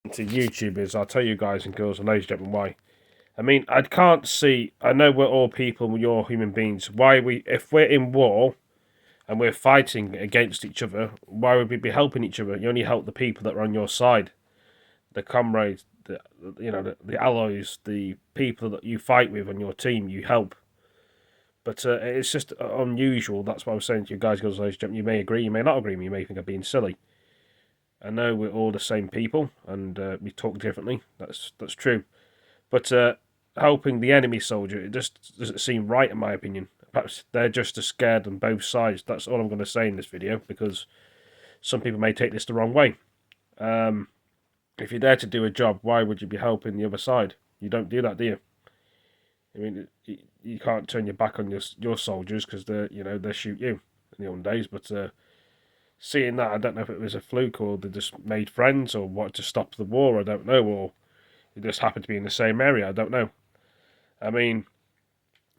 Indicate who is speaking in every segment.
Speaker 1: to YouTubers, I'll tell you guys and girls and ladies and gentlemen why. I mean, I can't see. I know we're all people, we're all human beings. If we're in war and we're fighting against each other, why would we be helping each other? You only help the people that are on your side, the comrades, the allies, the people that you fight with on your team. You help. But it's just unusual. That's what I was saying to you guys, girls, ladies and gentlemen. You may agree, you may not agree. You may think I'm being silly. I know we're all the same people, and we talk differently. That's true. But helping the enemy soldier, it just doesn't seem right, in my opinion. Perhaps they're just as scared on both sides. That's all I'm going to say in this video, because some people may take this the wrong way. If you're there to do a job, why would you be helping the other side? You don't do that, do you? I mean, you can't turn your back on your soldiers because they shoot you in the old days. But seeing that, I don't know if it was a fluke or they just made friends or what to stop the war. I don't know, or it just happened to be in the same area. I don't know. I mean,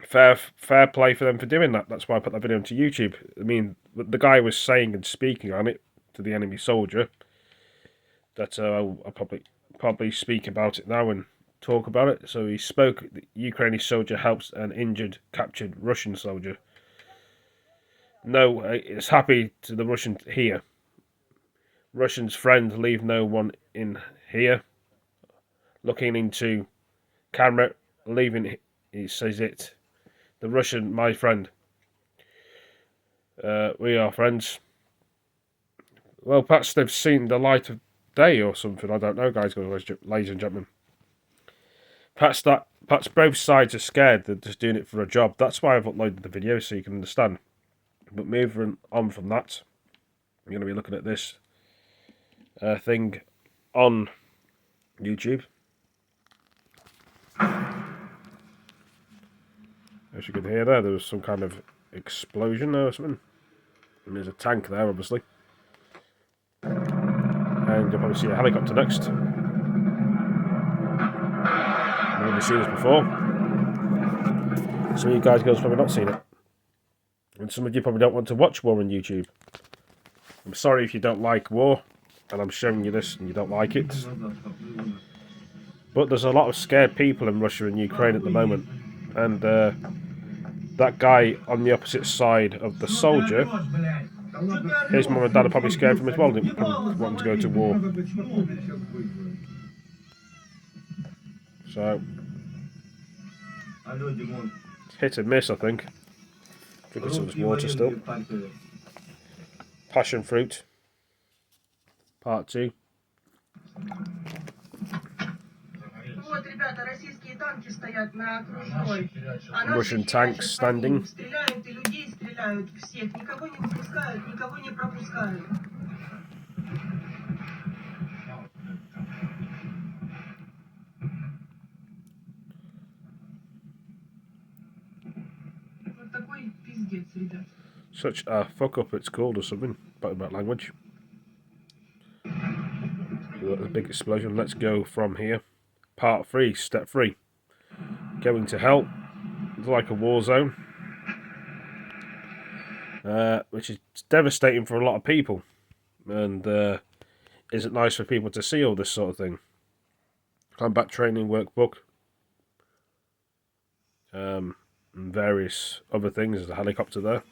Speaker 1: fair play for them for doing that. That's why I put that video onto YouTube. I mean, the guy was saying and speaking on it to the enemy soldier. That I'll probably speak about it now and talk about it. So he spoke. The Ukrainian soldier helps an injured, captured Russian soldier. No, it's happy to the Russian here. Russian's friend leave no one in here. Looking into camera, leaving. He says it. The Russian, my friend. We are friends. Well, perhaps they've seen the light of day or something. I don't know, guys, ladies and gentlemen. Perhaps both sides are scared. They're just doing it for a job. That's why I've uploaded the video, so you can understand. But moving on from that, I'm going to be looking at this thing on YouTube. As you can hear there was some kind of explosion or something. And there's a tank there, obviously. And you'll probably see a helicopter next. I've never seen this before. Some of you guys, girls, probably not seen it. And some of you probably don't want to watch war on YouTube. I'm sorry if you don't like war, and I'm showing you this and you don't like it. But there's a lot of scared people in Russia and Ukraine at the moment. And that guy on the opposite side of the soldier, his mum and dad are probably scared from him as well. They probably want him to go to war. So, it's hit and miss, I think. Drinking some of this water still. Passion fruit. Part 2. Russian tanks standing. Such a fuck up it's called or something. About language. A big explosion. Let's go from here. Part 3, step 3. Going to hell. It's like a war zone. Which is devastating for a lot of people. And isn't nice for people to see all this sort of thing. Combat training workbook. And various other things. There's a helicopter there.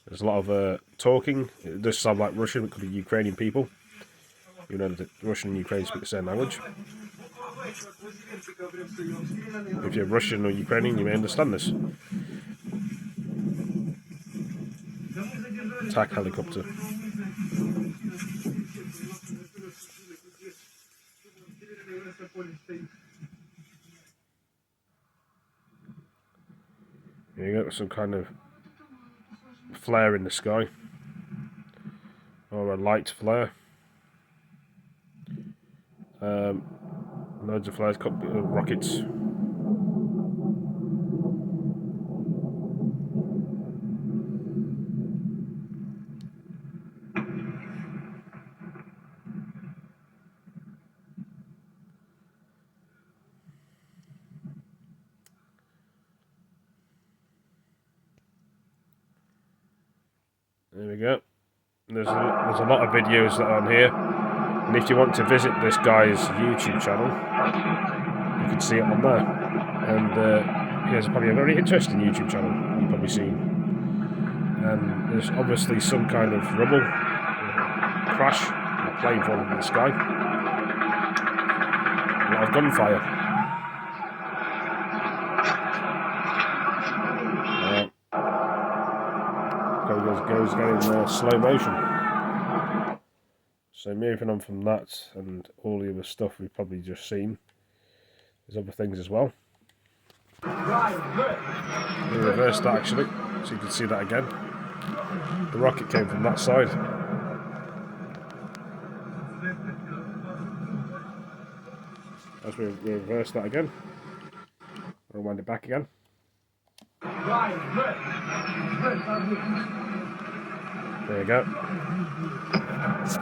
Speaker 1: There's a lot of talking. It does sound like Russian. It could be Ukrainian people. You know that Russian and Ukraine speak the same language. If you're Russian or Ukrainian, you may understand this. Attack helicopter. Here you go, some kind of flare in the sky. Or a light flare. Loads of flares, rockets. There we go. There's a lot of videos that are on here. And if you want to visit this guy's YouTube channel, you can see it on there. And he has probably a very interesting YouTube channel you've probably seen. And there's obviously some kind of rubble, crash, a plane falling in the sky. A lot of gunfire. Goes again in slow motion. So moving on from that and all the other stuff we've probably just seen, there's other things as well. We reversed that actually, so you can see that again. The rocket came from that side. As we reverse that again, we'll wind it back again. There you go.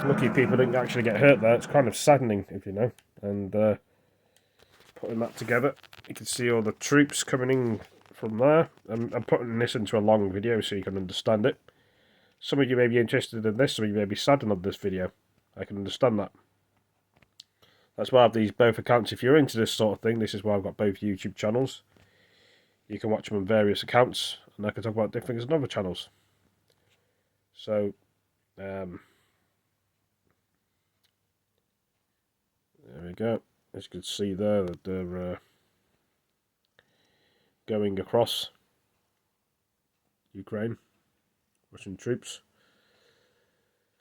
Speaker 1: Lucky people didn't actually get hurt there. It's kind of saddening, if you know. And putting that together, you can see all the troops coming in from there. I'm putting this into a long video so you can understand it. Some of you may be interested in this, some of you may be saddened on this video. I can understand that. That's why I have these both accounts. If you're into this sort of thing, this is why I've got both YouTube channels. You can watch them on various accounts, and I can talk about different things on other channels. So, there we go. As you can see there, that they're going across Ukraine, Russian troops,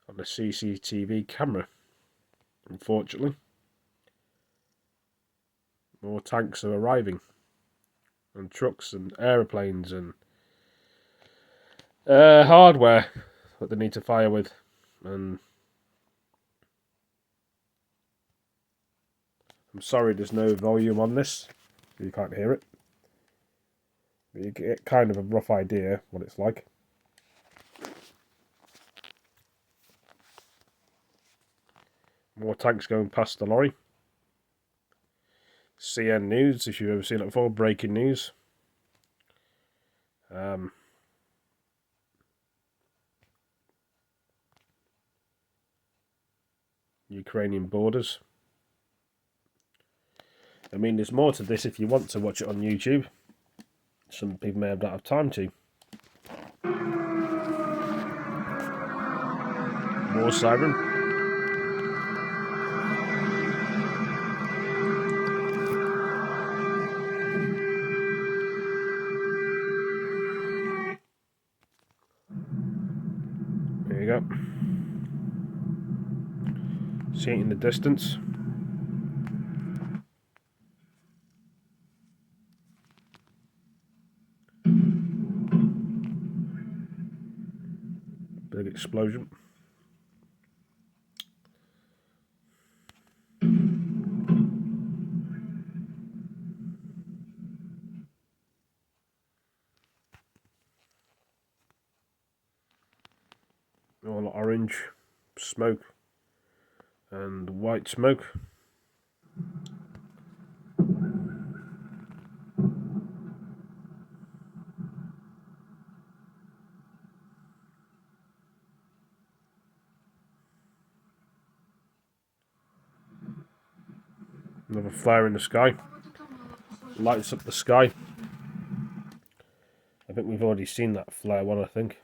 Speaker 1: on the CCTV camera. Unfortunately, more tanks are arriving, and trucks and aeroplanes and hardware that they need to fire with. And I'm sorry there's no volume on this, so you can't hear it. But you get kind of a rough idea what it's like. More tanks going past the lorry. CN News, if you've ever seen it before, breaking news. Ukrainian borders. I mean, there's more to this if you want to watch it on YouTube. Some people may not have time to. More siren. There you go. See it in the distance. Big explosion. All orange smoke and white smoke. Another flare in the sky. Lights up the sky. I think we've already seen that flare one, I think.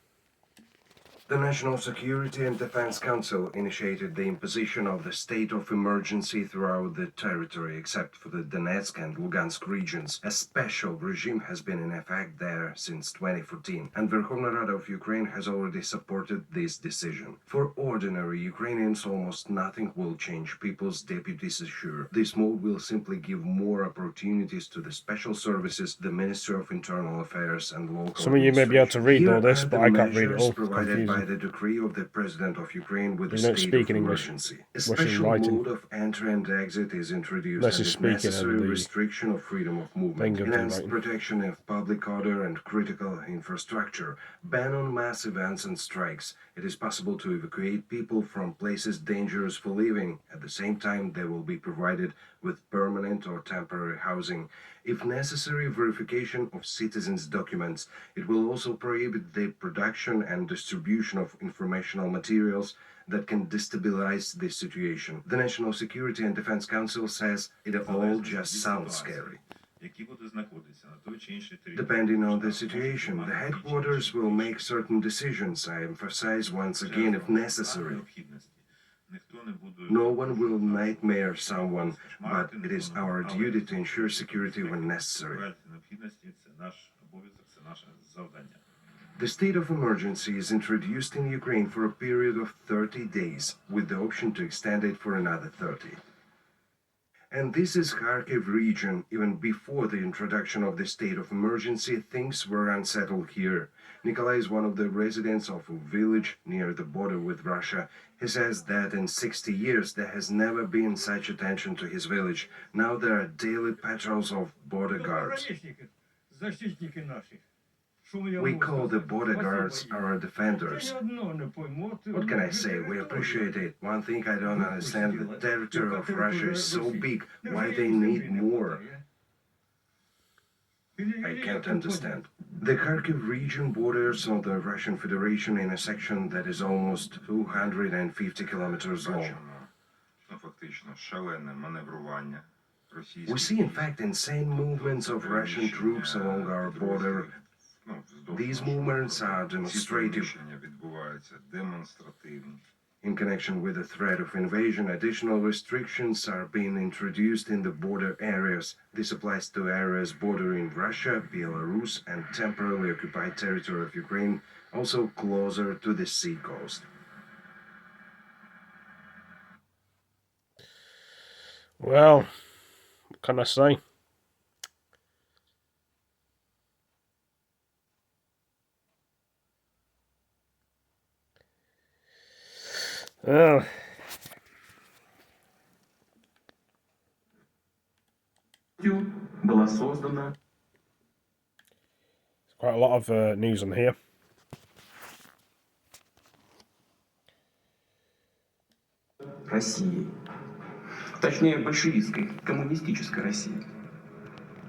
Speaker 2: The National Security and Defense Council initiated the imposition of the state of emergency throughout the territory except for the Donetsk and Lugansk regions. A special regime has been in effect there since 2014, and Verkhovna Rada of Ukraine has already supported this decision. For ordinary Ukrainians, almost nothing will change, people's deputies assure. This move will simply give more opportunities to the special services, the Ministry of Internal Affairs, and local
Speaker 1: Some of you may be able to read all this, but I can't read it all. It's confusing.
Speaker 2: By the decree of the President of Ukraine with the
Speaker 1: don't
Speaker 2: state
Speaker 1: speak
Speaker 2: of
Speaker 1: in English.
Speaker 2: emergency. A
Speaker 1: Russian
Speaker 2: special
Speaker 1: writing.
Speaker 2: mode of entry and exit is introduced
Speaker 1: Unless
Speaker 2: and
Speaker 1: you're
Speaker 2: a
Speaker 1: speaking
Speaker 2: necessary
Speaker 1: over the
Speaker 2: restriction of freedom of movement,
Speaker 1: thing of
Speaker 2: enhanced
Speaker 1: writing.
Speaker 2: protection of public order and critical infrastructure, ban on mass events and strikes. It is possible to evacuate people from places dangerous for living. At the same time, they will be provided with permanent or temporary housing. If necessary, verification of citizens' documents. It will also prohibit the production and distribution of informational materials that can destabilize the situation. The National Security and Defense Council says it all just sounds scary. Depending on the situation, the headquarters will make certain decisions, I emphasize once again, if necessary. No one will nightmare someone, but it is our duty to ensure security when necessary. The state of emergency is introduced in Ukraine for a period of 30 days, with the option to extend it for another 30. And this is Kharkiv region. Even before the introduction of the state of emergency, things were unsettled here. Nikolai is one of the residents of a village near the border with Russia. He says that in 60 years there has never been such attention to his village. Now there are daily patrols of border guards. We call the border guards our defenders. What can I say? We appreciate it. One thing I don't understand, the territory of Russia is so big. Why they need more? I can't understand. The Kharkiv region borders on the Russian Federation in a section that is almost 250 kilometers long. We see, in fact, insane movements of Russian troops along our border. These movements are demonstrative. In connection with the threat of invasion, additional restrictions are being introduced in the border areas. This applies to areas bordering Russia, Belarus, and temporarily occupied territory of Ukraine, also closer to the sea coast.
Speaker 1: Well, what can I say? Well,
Speaker 3: была создана
Speaker 1: quite a lot of news on here.
Speaker 3: Россией, точнее большевистской, коммунистической России.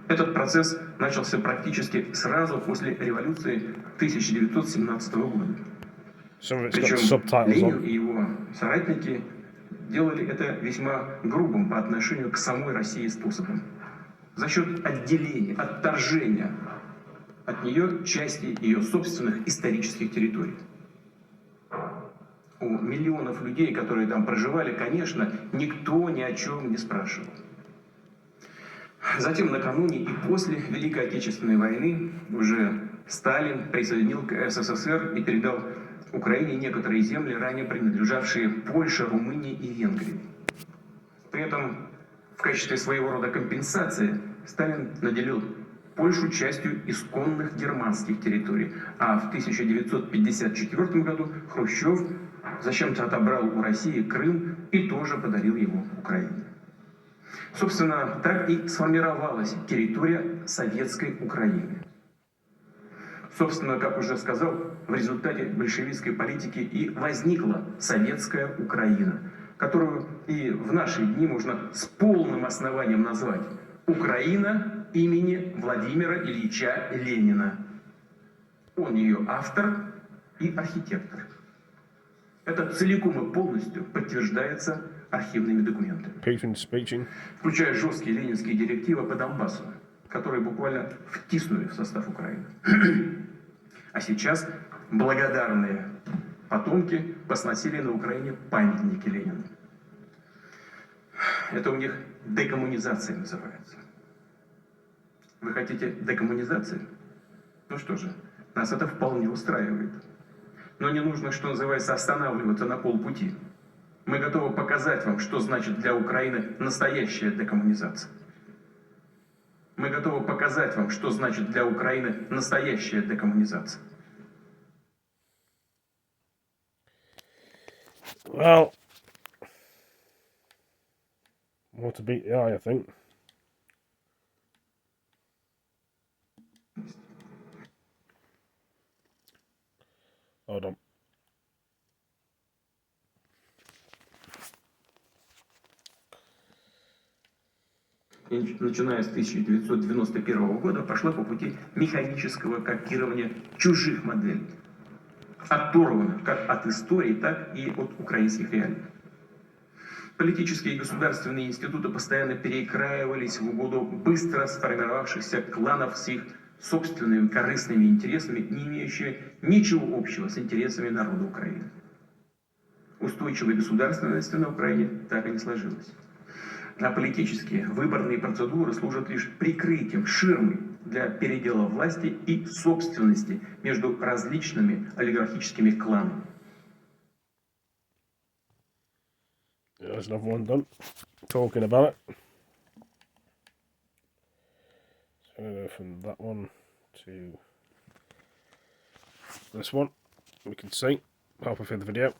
Speaker 3: Этот процесс начался практически сразу после революции 1917 года. Причем Ленин и его соратники делали это весьма грубым по отношению к самой России способом. За счет отделения, отторжения от нее части ее собственных исторических территорий. У миллионов людей, которые там проживали, конечно, никто ни о чем не спрашивал. Затем, накануне и после Великой Отечественной войны, уже Сталин присоединил к СССР и передал Украине некоторые земли, ранее принадлежавшие Польше, Румынии и Венгрии. При этом в качестве своего рода компенсации Сталин наделил Польшу частью исконных германских территорий, а в 1954 году Хрущев зачем-то отобрал у России Крым и тоже подарил его Украине. Собственно, так и сформировалась территория советской Украины. Собственно, как уже сказал, в результате большевистской политики и возникла советская Украина, которую и в наши дни можно с полным основанием назвать Украина имени Владимира Ильича Ленина. Он ее автор и архитектор. Это целиком и полностью подтверждается архивными документами, включая жесткие ленинские директивы по Донбассу, которые буквально втиснули в состав Украины. А сейчас благодарные потомки посносили на Украине памятники Ленину. Это у них декоммунизация называется. Вы хотите декоммунизации? Ну что же, нас это вполне устраивает. Но не нужно, что называется, останавливаться на полпути. Мы готовы показать вам, что значит для Украины настоящая декоммунизация. Мы готовы показать вам, что значит для Украины настоящая декоммунизация.
Speaker 1: Well, more to beat the eye, I think. Hold on.
Speaker 3: Начиная с 1991 года, пошла по пути механического копирования чужих моделей. оторвана как от истории, так и от украинских реалий. Политические и государственные институты постоянно перекраивались в угоду быстро сформировавшихся кланов с их собственными корыстными интересами, не имеющими ничего общего с интересами народа Украины. Устойчивой государственности на Украине так и не сложилось. А политические выборные процедуры служат лишь прикрытием, ширмой для передела власти и собственности между различными олигархическими кланами.
Speaker 1: There's another one done. Talking about it. So I'm going to go from that one to this one. We can see halfway through the video.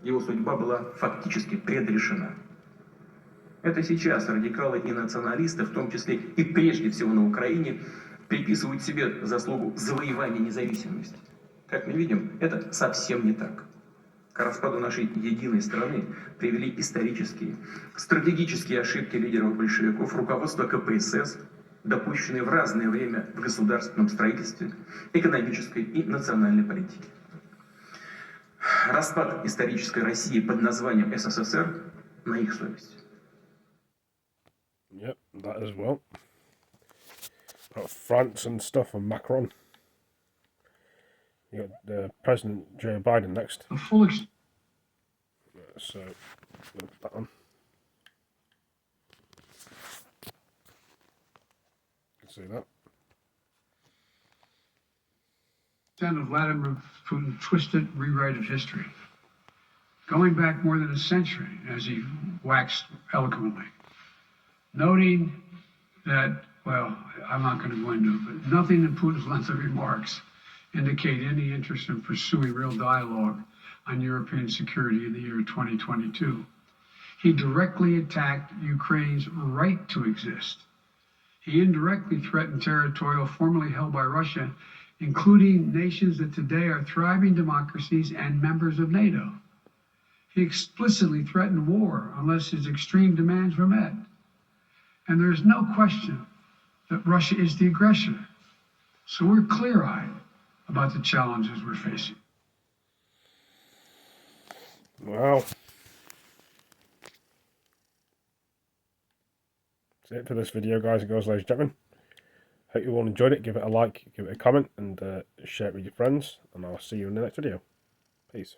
Speaker 3: Его судьба была фактически предрешена. Это сейчас радикалы и националисты, в том числе и прежде всего на Украине, приписывают себе заслугу завоевания независимости. Как мы видим, это совсем не так. К распаду нашей единой страны привели исторические, стратегические ошибки лидеров большевиков, руководства КПСС, допущенные в разное время в государственном строительстве, экономической и национальной политике. Распад исторической России под названием СССР на их совести.
Speaker 1: Yep, that as well. Got France and stuff and Macron. You got President Joe Biden next.
Speaker 4: The full
Speaker 1: So, that one. You can see that.
Speaker 4: extent of Vladimir Putin's twisted rewrite of history, going back more than a century, as he waxed eloquently, noting that, well, I'm not going to go into it, but nothing in Putin's lengthy remarks indicate any interest in pursuing real dialogue on European security in the year 2022. He directly attacked Ukraine's right to exist. He indirectly threatened territory formerly held by Russia, including nations that today are thriving democracies and members of NATO. He explicitly threatened war unless his extreme demands were met. And there is no question that Russia is the aggressor. So we're clear-eyed about the challenges we're facing.
Speaker 1: Wow. That's it for this video, guys and girls, ladies and gentlemen. Hope you all enjoyed it. Give it a like, give it a comment, and share it with your friends. And I'll see you in the next video. Peace.